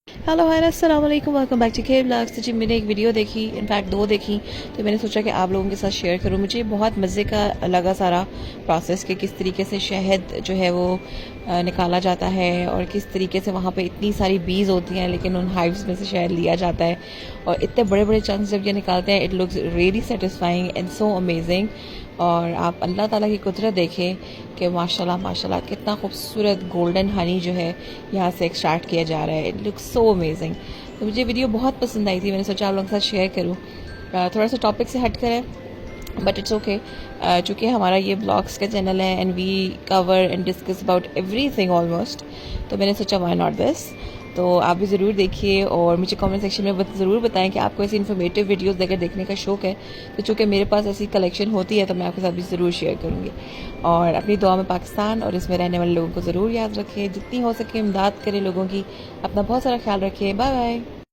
Hello hi अस्सलाम वालेकुम, welcome back to के ब्लॉग्स। तो जी मैंने एक वीडियो देखी, इनफैक्ट दो देखी, तो मैंने सोचा कि आप लोगों के साथ शेयर करूं। मुझे बहुत मज़े का लगा सारा प्रोसेस कि किस तरीके से शहद जो है वो निकाला जाता है और किस तरीके से वहाँ पे इतनी सारी बीज होती हैं लेकिन उन हाइव्स में से शहद लिया जाता है और इतने बड़े बड़े चंक्स जब ये निकालते हैं, it looks really satisfying and so amazing. और आप अल्लाह ताला की कुदरत देखें कि माशाल्लाह माशाल्लाह कितना खूबसूरत गोल्डन हनी जो है यहाँ से एक्सट्रैक्ट किया जा रहा है। It looks so amazing. तो मुझे वीडियो बहुत पसंद आई थी, मैंने सोचा आप लोगों के साथ शेयर करूँ। थोड़ा सा टॉपिक से हट कर है बट इट्स ओके, चूँकि हमारा ये ब्लॉग्स का चैनल है and we cover and discuss about everything almost, तो मैंने सोचा व्हाई नॉट दिस। तो आप भी ज़रूर देखिए और मुझे कमेंट सेक्शन में ज़रूर बताएं कि आपको ऐसी इन्फॉर्मेटिव वीडियोस अगर देखने का शौक है, तो चूँकि मेरे पास ऐसी कलेक्शन होती है तो मैं आपके साथ भी ज़रूर शेयर करूँगी। और अपनी दुआ में पाकिस्तान और इसमें रहने वाले लोगों को ज़रूर याद रखें, जितनी हो सके इमदाद करें लोगों की। अपना बहुत सारा ख्याल रखें। Bye bye.